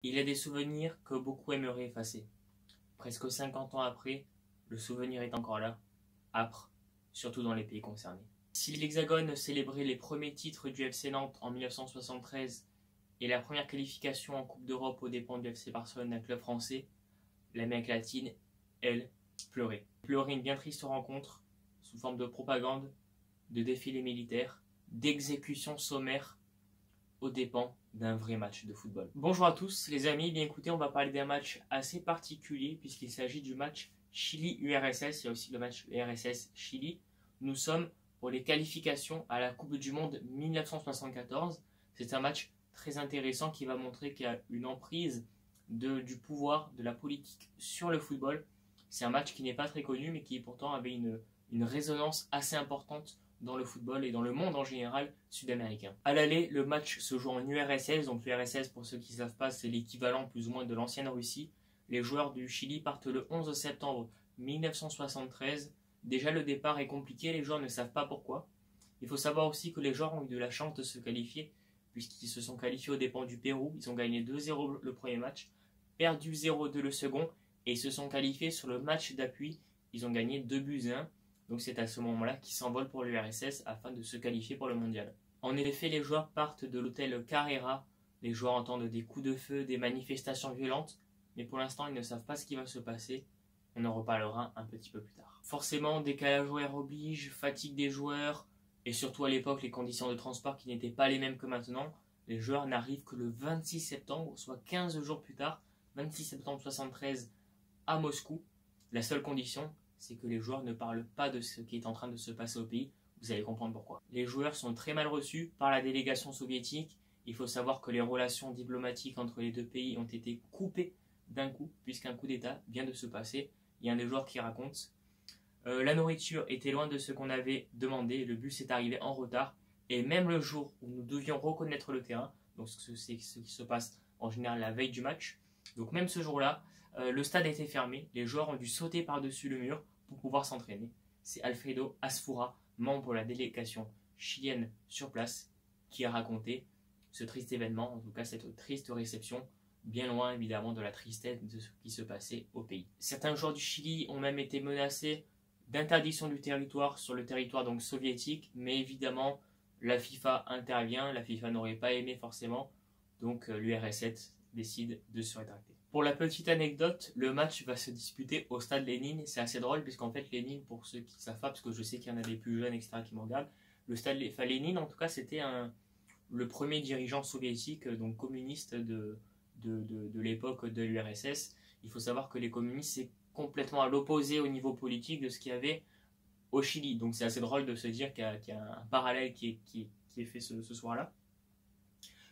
Il y a des souvenirs que beaucoup aimeraient effacer. Presque 50 ans après, le souvenir est encore là, âpre, surtout dans les pays concernés. Si l'Hexagone célébrait les premiers titres du FC Nantes en 1973 et la première qualification en Coupe d'Europe aux dépens du FC Barcelone, un club français, l'Amérique latine, elle, pleurait. Pleurait une bien triste rencontre sous forme de propagande, de défilés militaires, d'exécutions sommaires aux dépens d'un vrai match de football. Bonjour à tous les amis, bien écoutez, on va parler d'un match assez particulier puisqu'il s'agit du match Chili-URSS, il y a aussi le match URSS-Chili. Nous sommes pour les qualifications à la Coupe du Monde 1974. C'est un match très intéressant qui va montrer qu'il y a une emprise du pouvoir, de la politique sur le football. C'est un match qui n'est pas très connu mais qui pourtant avait une résonance assez importante dans le football et dans le monde en général sud-américain. À l'aller, le match se joue en URSS, donc l'URSS pour ceux qui ne savent pas c'est l'équivalent plus ou moins de l'ancienne Russie. Les joueurs du Chili partent le 11 septembre 1973. Déjà le départ est compliqué, les joueurs ne savent pas pourquoi. Il faut savoir aussi que les joueurs ont eu de la chance de se qualifier puisqu'ils se sont qualifiés aux dépens du Pérou. Ils ont gagné 2-0 le premier match, perdu 0-2 le second et ils se sont qualifiés sur le match d'appui. Ils ont gagné 2-1. Donc c'est à ce moment-là qu'ils s'envolent pour l'URSS afin de se qualifier pour le mondial. En effet, les joueurs partent de l'hôtel Carrera. Les joueurs entendent des coups de feu, des manifestations violentes, mais pour l'instant ils ne savent pas ce qui va se passer. On en reparlera un petit peu plus tard. Forcément, décalage horaire oblige, fatigue des joueurs, et surtout à l'époque les conditions de transport qui n'étaient pas les mêmes que maintenant. Les joueurs n'arrivent que le 26 septembre, soit 15 jours plus tard, 26 septembre 1973 à Moscou. La seule condition, c'est que les joueurs ne parlent pas de ce qui est en train de se passer au pays. Vous allez comprendre pourquoi. Les joueurs sont très mal reçus par la délégation soviétique. Il faut savoir que les relations diplomatiques entre les deux pays ont été coupées d'un coup, puisqu'un coup d'État vient de se passer. Il y a un des joueurs qui raconte la nourriture était loin de ce qu'on avait demandé, le bus est arrivé en retard, et même le jour où nous devions reconnaître le terrain, donc c'est ce qui se passe en général la veille du match, donc même ce jour-là, le stade a été fermé, les joueurs ont dû sauter par-dessus le mur pour pouvoir s'entraîner. C'est Alfredo Asfura, membre de la délégation chilienne sur place, qui a raconté ce triste événement, en tout cas cette triste réception, bien loin évidemment de la tristesse de ce qui se passait au pays. Certains joueurs du Chili ont même été menacés d'interdiction du territoire sur le territoire donc soviétique, mais évidemment la FIFA intervient, la FIFA n'aurait pas aimé forcément, donc l'URSS décide de se rétracter. Pour la petite anecdote, le match va se disputer au stade Lénine. C'est assez drôle puisqu'en fait Lénine, pour ceux qui ne savent pas, parce que je sais qu'il y en a des plus jeunes etc. qui me regardent, le stade Lénine en tout cas c'était le premier dirigeant soviétique, donc communiste de l'époque de l'URSS. Il faut savoir que les communistes c'est complètement à l'opposé au niveau politique de ce qu'il y avait au Chili. Donc c'est assez drôle de se dire qu'il y a un parallèle qui est fait ce soir-là.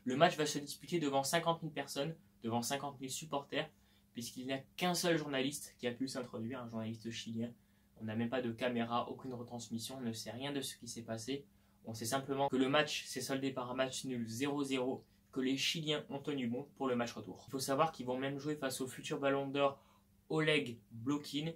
Le match va se disputer devant 50 000 personnes, devant 50 000 supporters, puisqu'il n'y a qu'un seul journaliste qui a pu s'introduire, un journaliste chilien. On n'a même pas de caméra, aucune retransmission, on ne sait rien de ce qui s'est passé. On sait simplement que le match s'est soldé par un match nul 0-0, que les Chiliens ont tenu bon pour le match retour. Il faut savoir qu'ils vont même jouer face au futur ballon d'or Oleg Blokin,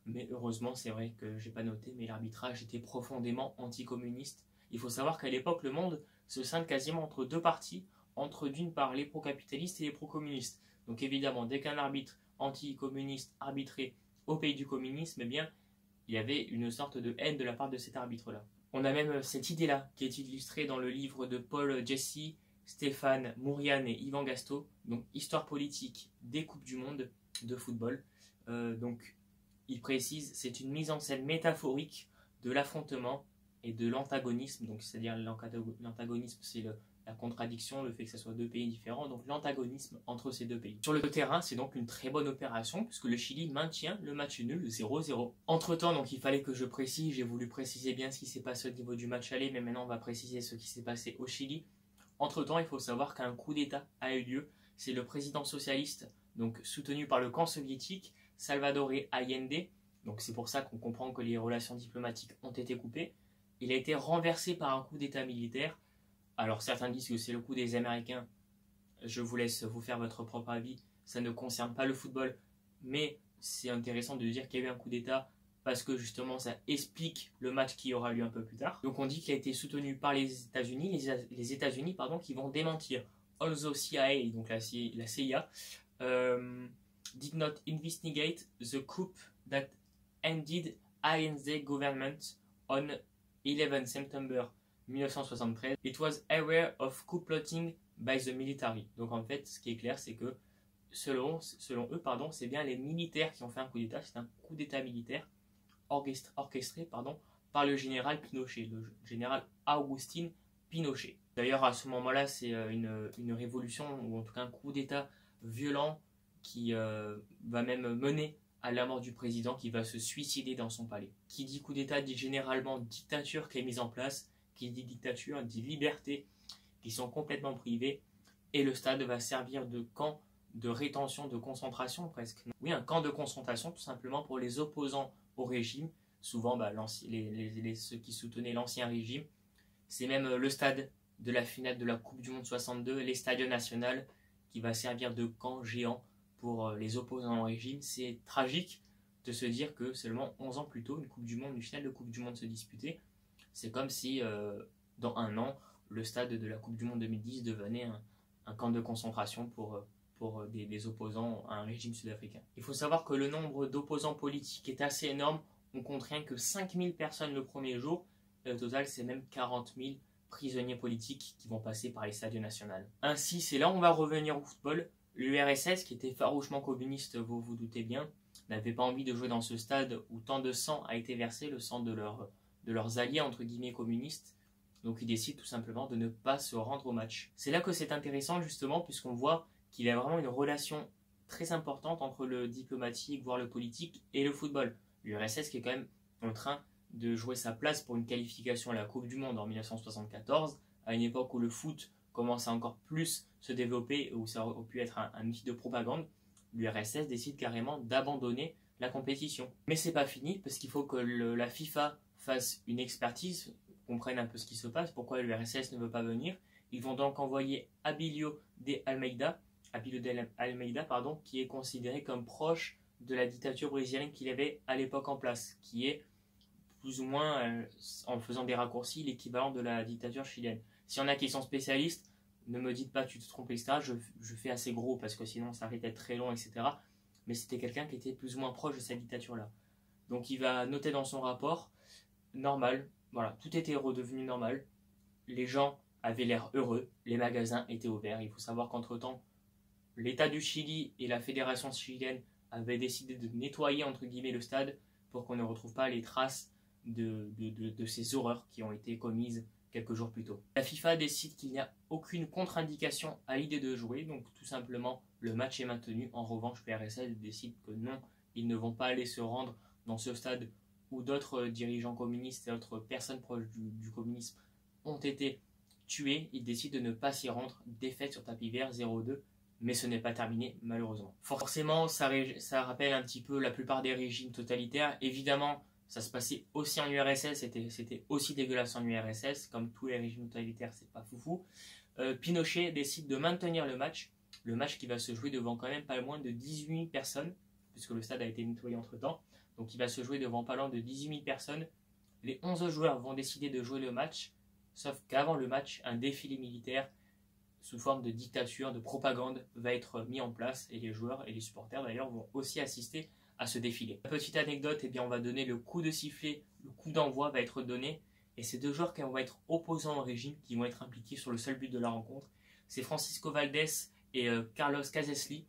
mais heureusement c'est vrai que j'ai pas noté, mais l'arbitrage était profondément anticommuniste. Il faut savoir qu'à l'époque le monde se scinde quasiment entre deux partis, entre d'une part les pro-capitalistes et les pro-communistes. Donc évidemment, dès qu'un arbitre anticommuniste arbitrait au pays du communisme, eh bien, il y avait une sorte de haine de la part de cet arbitre-là. On a même cette idée-là qui est illustrée dans le livre de Paul Jesse, Stéphane Mourian et Yvan Gasto, donc Histoire politique des Coupes du Monde de football. Donc il précise, c'est une mise en scène métaphorique de l'affrontement et de l'antagonisme, donc c'est-à-dire l'antagonisme c'est la contradiction, le fait que ce soit deux pays différents, donc l'antagonisme entre ces deux pays. Sur le terrain, c'est donc une très bonne opération puisque le Chili maintient le match nul 0-0. Entre-temps, donc il fallait que je précise, j'ai voulu préciser bien ce qui s'est passé au niveau du match aller, mais maintenant on va préciser ce qui s'est passé au Chili. Entre-temps, il faut savoir qu'un coup d'État a eu lieu, c'est le président socialiste, donc soutenu par le camp soviétique, Salvador Allende, donc c'est pour ça qu'on comprend que les relations diplomatiques ont été coupées. Il a été renversé par un coup d'État militaire. Alors certains disent que c'est le coup des Américains, je vous laisse vous faire votre propre avis, ça ne concerne pas le football, mais c'est intéressant de dire qu'il y a eu un coup d'État parce que justement ça explique le match qui aura lieu un peu plus tard. Donc on dit qu'il a été soutenu par les États-Unis, les États-Unis qui vont démentir. although CIA, donc la CIA, did not investigate the coup that ended ANC government on 11 September 1973, it was aware of coup plotting by the military. Donc en fait, ce qui est clair, c'est que selon eux, c'est bien les militaires qui ont fait un coup d'État. C'est un coup d'État militaire orchestré par le général Pinochet, le général Agustín Pinochet. D'ailleurs, à ce moment-là, c'est une révolution, ou en tout cas un coup d'État violent qui va même mener à la mort du président, qui va se suicider dans son palais. Qui dit coup d'État dit généralement dictature qui est mise en place, qui dit dictature dit liberté qui sont complètement privées, et le stade va servir de camp de rétention, de concentration presque. Oui, un camp de concentration tout simplement pour les opposants au régime, souvent ceux qui soutenaient l'ancien régime. C'est même le stade de la finale de la Coupe du Monde 62, les stadions nationaux, qui va servir de camp géant pour les opposants au régime. C'est tragique de se dire que seulement 11 ans plus tôt, une finale de Coupe du Monde se disputait. C'est comme si dans un an, le stade de la Coupe du Monde 2010 devenait un camp de concentration pour des opposants à un régime sud-africain. Il faut savoir que le nombre d'opposants politiques est assez énorme. On compte rien que 5000 personnes le premier jour, et au total c'est même 40 000 prisonniers politiques qui vont passer par les stades nationaux. Ainsi, c'est là où on va revenir au football. L'URSS, qui était farouchement communiste, vous vous doutez bien, n'avait pas envie de jouer dans ce stade où tant de sang a été versé, le sang de leurs alliés entre guillemets communistes. Donc ils décident tout simplement de ne pas se rendre au match. C'est là que c'est intéressant justement, puisqu'on voit qu'il y a vraiment une relation très importante entre le diplomatique, voire le politique, et le football. L'URSS qui est quand même en train de jouer sa place pour une qualification à la Coupe du Monde en 1974, à une époque où le foot commence à encore plus se développer, où ça aurait pu être un outil de propagande. L'URSS décide carrément d'abandonner la compétition. Mais c'est pas fini, parce qu'il faut que la FIFA fasse une expertise, comprenne un peu ce qui se passe, pourquoi l'URSS ne veut pas venir. Ils vont donc envoyer Abilio de Almeida, qui est considéré comme proche de la dictature brésilienne qu'il avait à l'époque en place, qui est plus ou moins, en faisant des raccourcis, l'équivalent de la dictature chilienne. S'il y en a qui sont spécialistes, ne me dites pas tu te trompes, etc. Je fais assez gros parce que sinon ça risque d'être très long, etc. Mais c'était quelqu'un qui était plus ou moins proche de cette dictature-là. Donc il va noter dans son rapport, normal, voilà, tout était redevenu normal, les gens avaient l'air heureux, les magasins étaient ouverts. Il faut savoir qu'entre-temps, l'État du Chili et la Fédération chilienne avaient décidé de nettoyer entre guillemets le stade pour qu'on ne retrouve pas les traces de ces horreurs qui ont été commises quelques jours plus tôt. La FIFA décide qu'il n'y a aucune contre-indication à l'idée de jouer, donc tout simplement le match est maintenu. En revanche, l'URSS décide que non, ils ne vont pas aller se rendre dans ce stade où d'autres dirigeants communistes et autres personnes proches du communisme ont été tués. Ils décident de ne pas s'y rendre. Défaite sur tapis vert 0-2, mais ce n'est pas terminé malheureusement. Forcément, ça rappelle un petit peu la plupart des régimes totalitaires. Évidemment, ça se passait aussi en URSS, c'était aussi dégueulasse en URSS, comme tous les régimes totalitaires, c'est pas foufou. Pinochet décide de maintenir le match qui va se jouer devant quand même pas moins de 18 000 personnes, puisque le stade a été nettoyé entre temps, donc il va se jouer devant pas loin de 18 000 personnes. Les 11 joueurs vont décider de jouer le match, sauf qu'avant le match, un défilé militaire sous forme de dictature, de propagande, va être mis en place, et les joueurs et les supporters d'ailleurs vont aussi assister à ce défilé. Petite anecdote, eh bien, on va donner le coup de sifflet, le coup d'envoi va être donné, et ces deux joueurs qui vont être opposants au régime, qui vont être impliqués sur le seul but de la rencontre, c'est Francisco Valdés et Carlos Casesli.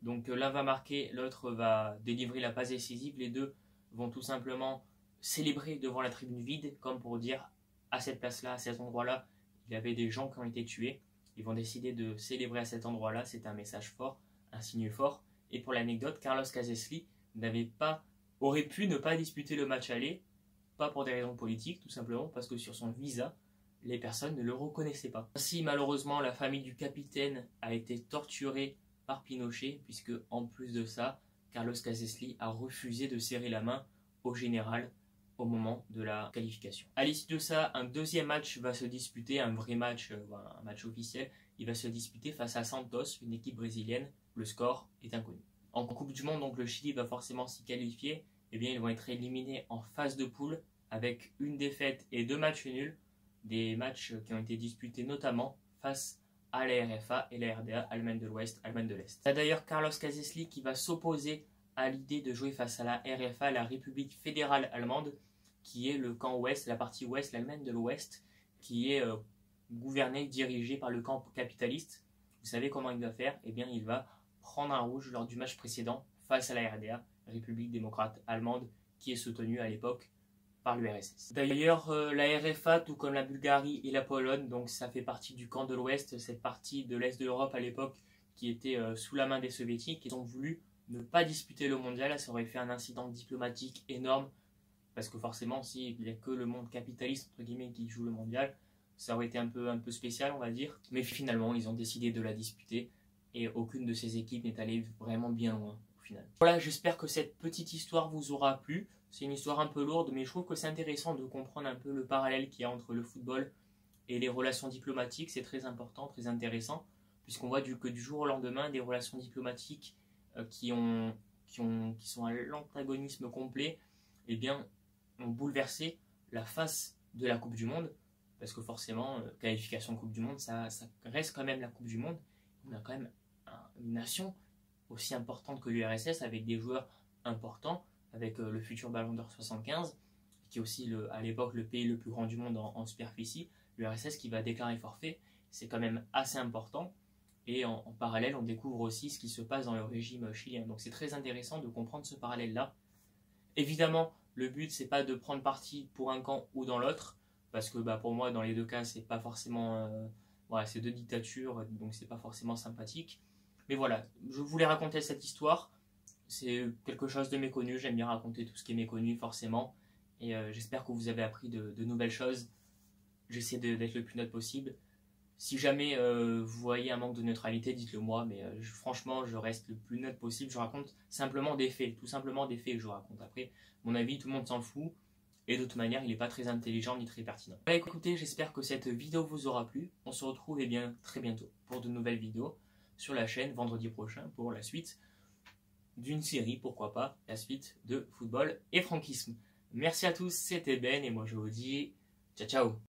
Donc l'un va marquer, l'autre va délivrer la passe décisive, les deux vont tout simplement célébrer devant la tribune vide, comme pour dire à cette place-là, à cet endroit-là, il y avait des gens qui ont été tués. Ils vont décider de célébrer à cet endroit-là, c'est un message fort, un signe fort. Et pour l'anecdote, Carlos Casesli aurait pu ne pas disputer le match aller, pas pour des raisons politiques, tout simplement parce que sur son visa, les personnes ne le reconnaissaient pas. Ainsi, malheureusement, la famille du capitaine a été torturée par Pinochet, puisque en plus de ça, Carlos Casesli a refusé de serrer la main au général au moment de la qualification. À l'issue de ça, un deuxième match va se disputer, un vrai match, un match officiel. Il va se disputer face à Santos, une équipe brésilienne. Le score est inconnu. En Coupe du Monde, donc le Chili va forcément s'y qualifier. Eh bien, ils vont être éliminés en phase de poule avec une défaite et 2 matchs nuls. Des matchs qui ont été disputés notamment face à la RFA et la RDA, Allemagne de l'Ouest, Allemagne de l'Est. Il y a d'ailleurs Carlos Casesli qui va s'opposer à l'idée de jouer face à la RFA, la République fédérale allemande, qui est le camp ouest, la partie ouest, l'Allemagne de l'Ouest, qui est gouvernée, dirigée par le camp capitaliste. Vous savez comment il va faire? Eh bien, il va prendre un rouge lors du match précédent face à la RDA, République démocrate allemande, qui est soutenue à l'époque par l'URSS. D'ailleurs, la RFA, tout comme la Bulgarie et la Pologne, donc ça fait partie du camp de l'Ouest, cette partie de l'Est de l'Europe à l'époque qui était sous la main des Soviétiques, ils ont voulu ne pas disputer le mondial. Ça aurait fait un incident diplomatique énorme, parce que forcément, s'il n'y a que le monde capitaliste, entre guillemets, qui joue le mondial, ça aurait été un peu spécial, on va dire. Mais finalement, ils ont décidé de la disputer, et aucune de ces équipes n'est allée vraiment bien loin, au final. Voilà, j'espère que cette petite histoire vous aura plu. C'est une histoire un peu lourde, mais je trouve que c'est intéressant de comprendre un peu le parallèle qu'il y a entre le football et les relations diplomatiques. C'est très important, très intéressant, puisqu'on voit que du jour au lendemain, des relations diplomatiques qui sont à l'antagonisme complet, eh bien, ont bouleversé la face de la Coupe du Monde, parce que forcément, qualification Coupe du Monde, ça reste quand même la Coupe du Monde. On a quand même une nation aussi importante que l'URSS, avec des joueurs importants, avec le futur Ballon d'Or 75, qui est aussi à l'époque le pays le plus grand du monde en superficie, l'URSS qui va déclarer forfait, c'est quand même assez important. Et en parallèle, on découvre aussi ce qui se passe dans le régime chilien. Donc c'est très intéressant de comprendre ce parallèle-là. Évidemment, le but, c'est pas de prendre parti pour un camp ou dans l'autre, parce que pour moi, dans les deux cas, c'est pas forcément... voilà, c'est deux dictatures, donc c'est pas forcément sympathique. Mais voilà, je voulais raconter cette histoire. C'est quelque chose de méconnu, j'aime bien raconter tout ce qui est méconnu forcément, et j'espère que vous avez appris de nouvelles choses. J'essaie d'être le plus neutre possible. Si jamais vous voyez un manque de neutralité, dites-le moi, mais franchement, je reste le plus neutre possible. Je raconte simplement des faits, tout simplement des faits que je raconte. Après, mon avis, tout le monde s'en fout, et de toute manière, il n'est pas très intelligent ni très pertinent. Écoutez, j'espère que cette vidéo vous aura plu. On se retrouve très bientôt pour de nouvelles vidéos sur la chaîne, vendredi prochain, pour la suite d'une série, pourquoi pas, la suite de football et franquisme. Merci à tous, c'était Ben, et moi je vous dis ciao ciao.